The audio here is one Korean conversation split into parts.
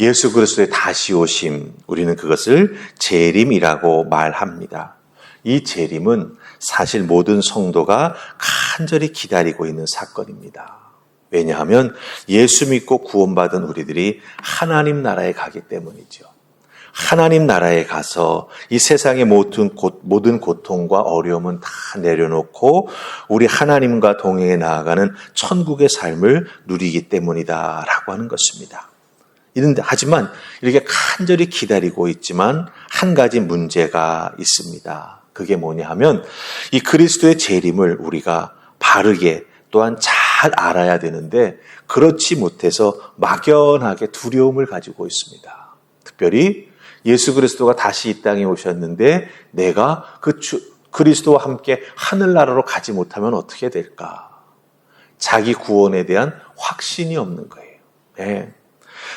예수 그리스도의 다시 오심, 우리는 그것을 재림이라고 말합니다. 이 재림은 사실 모든 성도가 간절히 기다리고 있는 사건입니다. 왜냐하면 예수 믿고 구원받은 우리들이 하나님 나라에 가기 때문이죠. 하나님 나라에 가서 이 세상의 모든 고통과 어려움은 다 내려놓고 우리 하나님과 동행해 나아가는 천국의 삶을 누리기 때문이다라고 하는 것입니다. 하지만 이렇게 간절히 기다리고 있지만 한 가지 문제가 있습니다. 그게 뭐냐 하면 이 그리스도의 재림을 우리가 바르게 또한 잘 알아야 되는데 그렇지 못해서 막연하게 두려움을 가지고 있습니다. 특별히 예수 그리스도가 다시 이 땅에 오셨는데 내가 그리스도와 함께 하늘나라로 가지 못하면 어떻게 될까? 자기 구원에 대한 확신이 없는 거예요. 네.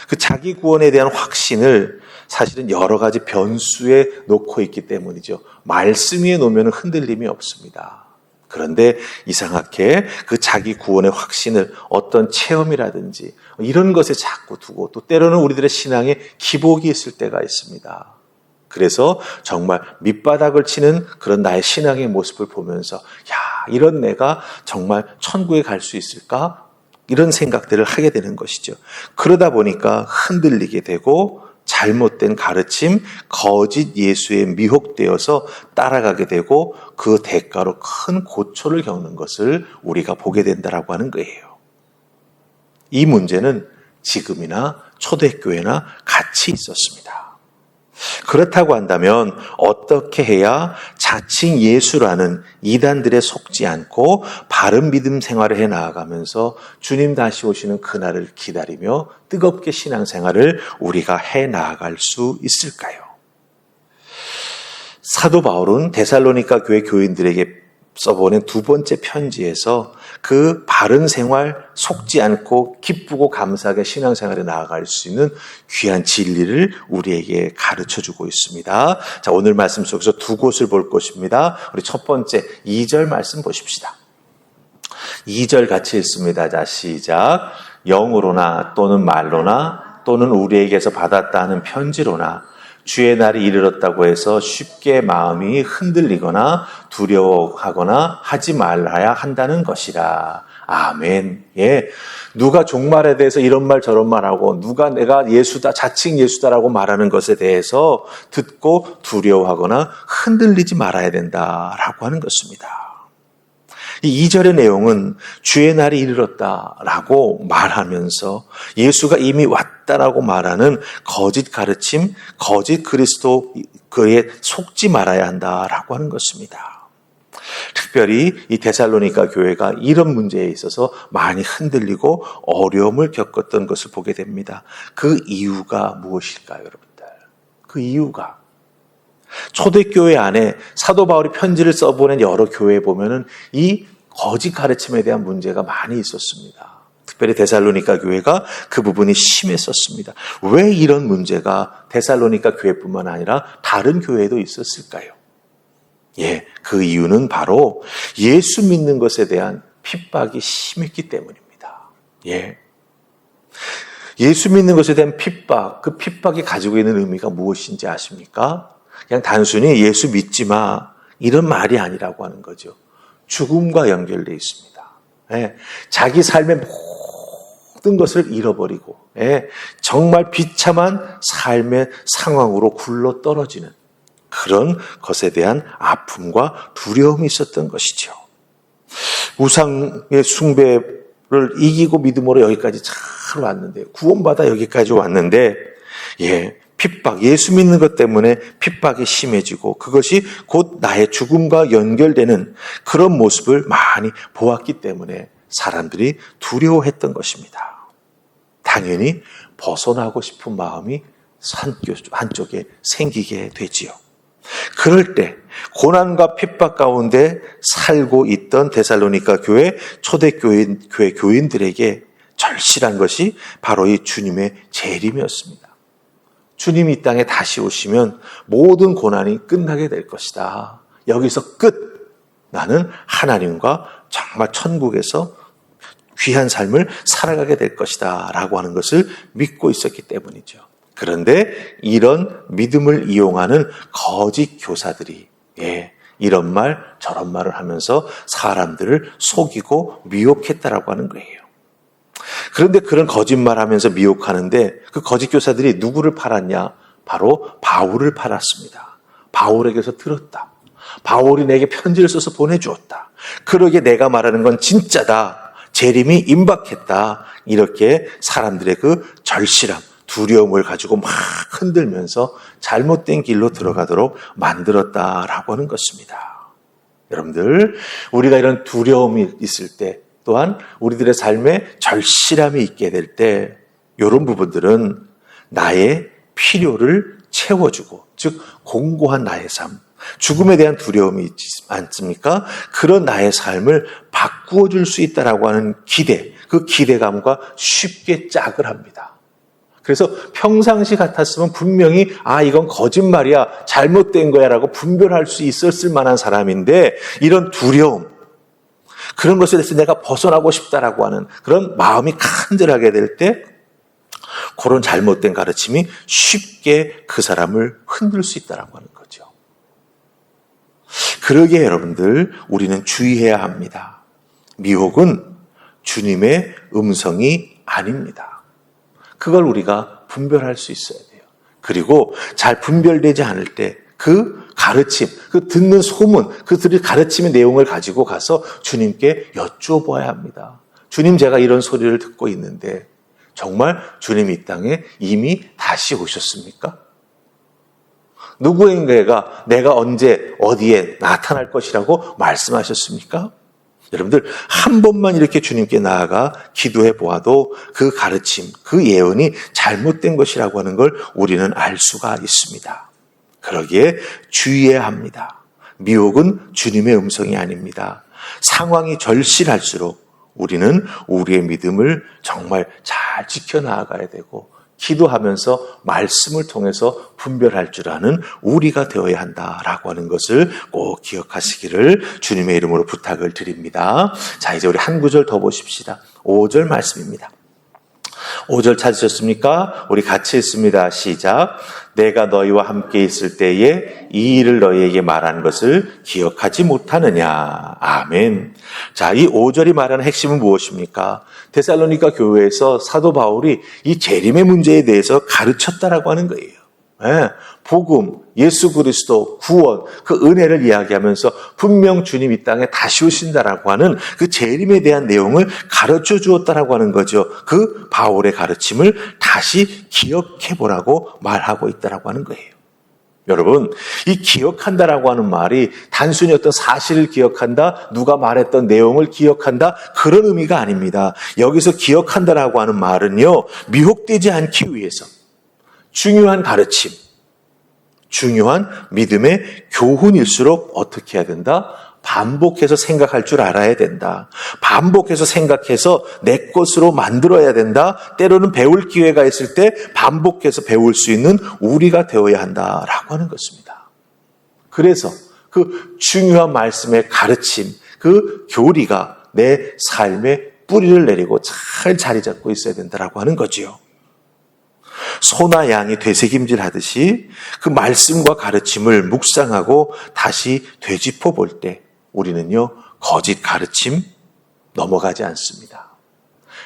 그 자기 구원에 대한 확신을 사실은 여러 가지 변수에 놓고 있기 때문이죠. 말씀 위에 놓으면 흔들림이 없습니다. 그런데 이상하게 그 자기 구원의 확신을 어떤 체험이라든지 이런 것에 자꾸 두고 또 때로는 우리들의 신앙에 기복이 있을 때가 있습니다. 그래서 정말 밑바닥을 치는 그런 나의 신앙의 모습을 보면서 이런 내가 정말 천국에 갈 수 있을까? 이런 생각들을 하게 되는 것이죠. 그러다 보니까 흔들리게 되고 잘못된 가르침, 거짓 예수에 미혹되어서 따라가게 되고 그 대가로 큰 고초를 겪는 것을 우리가 보게 된다라고 하는 거예요. 이 문제는 지금이나 초대교회나 같이 있었습니다. 그렇다고 한다면 어떻게 해야 자칭 예수라는 이단들에 속지 않고 바른 믿음 생활을 해 나아가면서 주님 다시 오시는 그날을 기다리며 뜨겁게 신앙생활을 우리가 해 나아갈 수 있을까요? 사도 바울은 데살로니가 교회 교인들에게 써보낸 두 번째 편지에서 그 바른 생활, 속지 않고 기쁘고 감사하게 신앙생활에 나아갈 수 있는 귀한 진리를 우리에게 가르쳐주고 있습니다. 자, 오늘 말씀 속에서 두 곳을 볼 것입니다. 우리 첫 번째 2절 말씀 보십시다. 2절 같이 읽습니다. 자, 시작. 영으로나 또는 말로나 또는 우리에게서 받았다 하는 편지로나 주의 날이 이르렀다고 해서 쉽게 마음이 흔들리거나 두려워하거나 하지 말아야 한다는 것이라. 아멘. 예. 누가 종말에 대해서 이런 말 저런 말하고 누가 내가 예수다, 자칭 예수다라고 말하는 것에 대해서 듣고 두려워하거나 흔들리지 말아야 된다라고 하는 것입니다. 이 2절의 내용은 주의 날이 이르렀다라고 말하면서 예수가 이미 왔다라고 말하는 거짓 가르침, 거짓 그리스도 그에 속지 말아야 한다라고 하는 것입니다. 특별히 이 데살로니가 교회가 이런 문제에 있어서 많이 흔들리고 어려움을 겪었던 것을 보게 됩니다. 그 이유가 무엇일까요, 여러분들? 그 이유가 초대교회 안에 사도 바울이 편지를 써보낸 여러 교회에 보면은 이 거짓 가르침에 대한 문제가 많이 있었습니다. 특별히 데살로니가 교회가 그 부분이 심했었습니다. 왜 이런 문제가 데살로니가 교회뿐만 아니라 다른 교회에도 있었을까요? 예, 그 이유는 바로 예수 믿는 것에 대한 핍박이 심했기 때문입니다. 예. 예수 믿는 것에 대한 핍박, 그 핍박이 가지고 있는 의미가 무엇인지 아십니까? 그냥 단순히 예수 믿지 마 이런 말이 아니라고 하는 거죠. 죽음과 연결되어 있습니다. 예, 자기 삶의 모든 것을 잃어버리고 정말 비참한 삶의 상황으로 굴러 떨어지는 그런 것에 대한 아픔과 두려움이 있었던 것이죠. 우상의 숭배를 이기고 믿음으로 여기까지 잘 왔는데, 구원받아 여기까지 왔는데 핍박, 예수 믿는 것 때문에 핍박이 심해지고 그것이 곧 나의 죽음과 연결되는 그런 모습을 많이 보았기 때문에 사람들이 두려워했던 것입니다. 당연히 벗어나고 싶은 마음이 한쪽에 생기게 되지요. 그럴 때 고난과 핍박 가운데 살고 있던 데살로니가 교회 초대교회 교인들에게 절실한 것이 바로 이 주님의 재림이었습니다. 주님이 이 땅에 다시 오시면 모든 고난이 끝나게 될 것이다. 여기서 끝. 나는 하나님과 정말 천국에서 귀한 삶을 살아가게 될 것이다 라고 하는 것을 믿고 있었기 때문이죠. 그런데 이런 믿음을 이용하는 거짓 교사들이 이런 말 저런 말을 하면서 사람들을 속이고 미혹했다라고 하는 거예요. 그런데 그런 거짓말하면서 미혹하는데 그 거짓 교사들이 누구를 팔았냐? 바로 바울을 팔았습니다. 바울에게서 들었다. 바울이 내게 편지를 써서 보내주었다. 그러게 내가 말하는 건 진짜다. 재림이 임박했다. 이렇게 사람들의 그 절실함, 두려움을 가지고 막 흔들면서 잘못된 길로 들어가도록 만들었다라고 하는 것입니다. 여러분들, 우리가 이런 두려움이 있을 때, 또한 우리들의 삶에 절실함이 있게 될 때, 이런 부분들은 나의 필요를 채워주고, 즉 공고한 나의 삶, 죽음에 대한 두려움이 있지 않습니까? 그런 나의 삶을 바꾸어 줄 수 있다라고 하는 기대, 그 기대감과 쉽게 짝을 합니다. 그래서 평상시 같았으면 분명히 이건 거짓말이야, 잘못된 거야 라고 분별할 수 있었을 만한 사람인데, 이런 두려움, 그런 것에 대해서 내가 벗어나고 싶다라고 하는 그런 마음이 간절하게 될 때, 그런 잘못된 가르침이 쉽게 그 사람을 흔들 수 있다라고 하는 거죠. 그러기에 여러분들, 우리는 주의해야 합니다. 미혹은 주님의 음성이 아닙니다. 그걸 우리가 분별할 수 있어야 돼요. 그리고 잘 분별되지 않을 때 그 가르침, 그 듣는 소문, 그들의 가르침의 내용을 가지고 가서 주님께 여쭤봐야 합니다. 주님, 제가 이런 소리를 듣고 있는데 정말 주님 이 땅에 이미 다시 오셨습니까? 누구인가가 내가 언제 어디에 나타날 것이라고 말씀하셨습니까? 여러분들, 한 번만 이렇게 주님께 나아가 기도해 보아도 그 가르침, 그 예언이 잘못된 것이라고 하는 걸 우리는 알 수가 있습니다. 그러기에 주의해야 합니다. 미혹은 주님의 음성이 아닙니다. 상황이 절실할수록 우리는 우리의 믿음을 정말 잘 지켜나가야 되고, 기도하면서 말씀을 통해서 분별할 줄 아는 우리가 되어야 한다라고 하는 것을 꼭 기억하시기를 주님의 이름으로 부탁을 드립니다. 자, 이제 우리 한 구절 더 보십시다. 5절 말씀입니다. 5절 찾으셨습니까? 우리 같이 읽습니다. 시작. 내가 너희와 함께 있을 때에 이 일을 너희에게 말한 것을 기억하지 못하느냐. 아멘. 자, 이 5절이 말하는 핵심은 무엇입니까? 데살로니가 교회에서 사도 바울이 이 재림의 문제에 대해서 가르쳤다라고 하는 거예요. 복음, 예수 그리스도, 구원, 그 은혜를 이야기하면서 분명 주님 이 땅에 다시 오신다라고 하는 그 재림에 대한 내용을 가르쳐 주었다라고 하는 거죠. 그 바울의 가르침을 다시 기억해 보라고 말하고 있다라고 하는 거예요. 여러분, 이 기억한다라고 하는 말이 단순히 어떤 사실을 기억한다, 누가 말했던 내용을 기억한다, 그런 의미가 아닙니다. 여기서 기억한다라고 하는 말은요, 미혹되지 않기 위해서 중요한 가르침, 중요한 믿음의 교훈일수록 어떻게 해야 된다? 반복해서 생각할 줄 알아야 된다. 반복해서 생각해서 내 것으로 만들어야 된다. 때로는 배울 기회가 있을 때 반복해서 배울 수 있는 우리가 되어야 한다라고 하는 것입니다. 그래서 그 중요한 말씀의 가르침, 그 교리가 내 삶에 뿌리를 내리고 잘 자리 잡고 있어야 된다라고 하는 거지요. 소나 양이 되새김질 하듯이 그 말씀과 가르침을 묵상하고 다시 되짚어 볼 때 우리는요, 거짓 가르침 넘어가지 않습니다.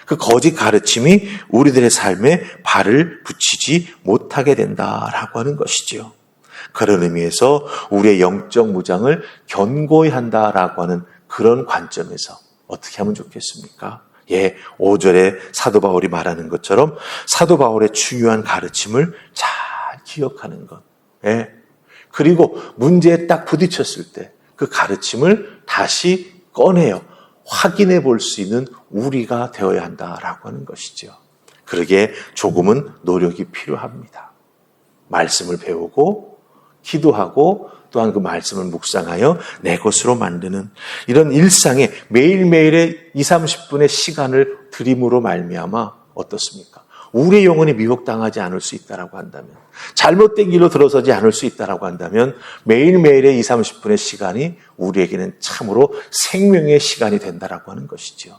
그 거짓 가르침이 우리들의 삶에 발을 붙이지 못하게 된다라고 하는 것이지요. 그런 의미에서 우리의 영적 무장을 견고히 한다라고 하는 그런 관점에서 어떻게 하면 좋겠습니까? 5절에 사도 바울이 말하는 것처럼 사도 바울의 중요한 가르침을 잘 기억하는 것. 그리고 문제에 딱 부딪혔을 때 그 가르침을 다시 꺼내어 확인해 볼 수 있는 우리가 되어야 한다라고 하는 것이죠. 그러기에 조금은 노력이 필요합니다. 말씀을 배우고 기도하고 또한 그 말씀을 묵상하여 내 것으로 만드는 이런 일상의 매일매일의 20-30분의 시간을 들임으로 말미암아 어떻습니까? 우리의 영혼이 미혹당하지 않을 수 있다라고 한다면, 잘못된 길로 들어서지 않을 수 있다라고 한다면 매일매일의 20-30분의 시간이 우리에게는 참으로 생명의 시간이 된다라고 하는 것이죠.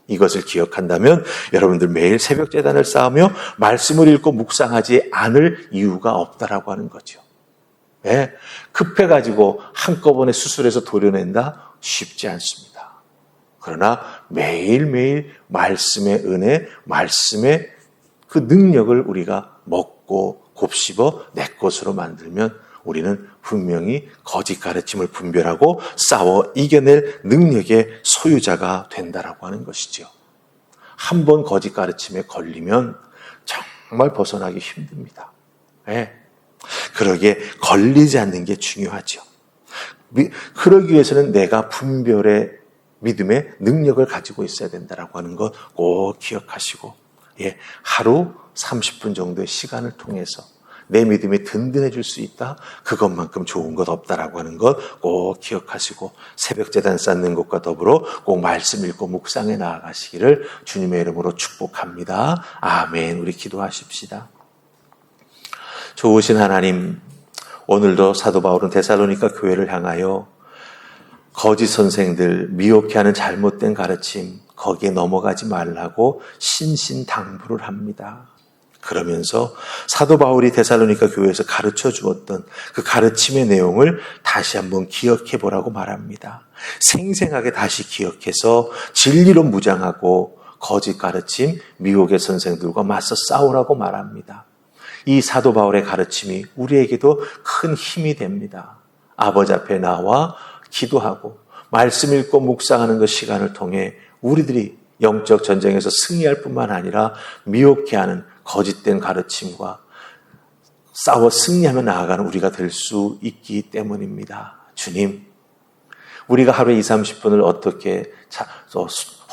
이것을 기억한다면 여러분들 매일 새벽 제단을 쌓으며 말씀을 읽고 묵상하지 않을 이유가 없다라고 하는 거죠. 예, 급해가지고 한꺼번에 수술해서 도려낸다? 쉽지 않습니다. 그러나 매일매일 말씀의 은혜, 말씀의 그 능력을 우리가 먹고 곱씹어 내 것으로 만들면 우리는 분명히 거짓 가르침을 분별하고 싸워 이겨낼 능력의 소유자가 된다라고 하는 것이죠. 한 번 거짓 가르침에 걸리면 정말 벗어나기 힘듭니다. 네. 그러기에 걸리지 않는 게 중요하죠. 그러기 위해서는 내가 분별의 믿음의 능력을 가지고 있어야 된다라고 하는 것 꼭 기억하시고, 예, 하루 30분 정도의 시간을 통해서 내 믿음이 든든해질 수 있다. 그것만큼 좋은 것 없다라고 하는 것 꼭 기억하시고 새벽 제단 쌓는 것과 더불어 꼭 말씀 읽고 묵상해 나아가시기를 주님의 이름으로 축복합니다. 아멘. 우리 기도하십시다. 좋으신 하나님, 오늘도 사도 바울은 데살로니가 교회를 향하여 거짓 선생들, 미혹해하는 잘못된 가르침, 거기에 넘어가지 말라고 신신당부를 합니다. 그러면서 사도 바울이 데살로니가 교회에서 가르쳐 주었던 그 가르침의 내용을 다시 한번 기억해 보라고 말합니다. 생생하게 다시 기억해서 진리로 무장하고 거짓 가르침, 미혹의 선생들과 맞서 싸우라고 말합니다. 이 사도 바울의 가르침이 우리에게도 큰 힘이 됩니다. 아버지 앞에 나와 기도하고 말씀 읽고 묵상하는 그 시간을 통해 우리들이 영적 전쟁에서 승리할 뿐만 아니라 미혹해하는 거짓된 가르침과 싸워 승리하며 나아가는 우리가 될 수 있기 때문입니다. 주님, 우리가 하루에 20-30분을 어떻게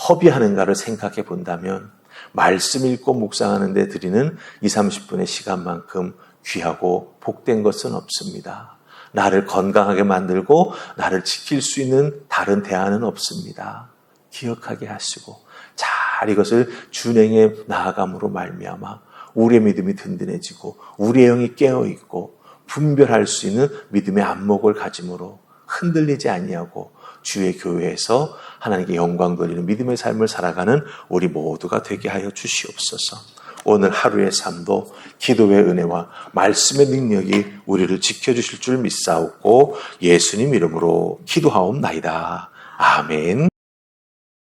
허비하는가를 생각해 본다면 말씀 읽고 묵상하는 데 드리는 20-30분의 시간만큼 귀하고 복된 것은 없습니다. 나를 건강하게 만들고 나를 지킬 수 있는 다른 대안은 없습니다. 기억하게 하시고 잘 이것을 준행해 나아감으로 말미암아 우리의 믿음이 든든해지고 우리의 영이 깨어있고 분별할 수 있는 믿음의 안목을 가짐으로 흔들리지 아니하고 주의 교회에서 하나님께 영광 돌리는 믿음의 삶을 살아가는 우리 모두가 되게 하여 주시옵소서. 오늘 하루의 삶도 기도의 은혜와 말씀의 능력이 우리를 지켜주실 줄 믿사옵고 예수님 이름으로 기도하옵나이다. 아멘.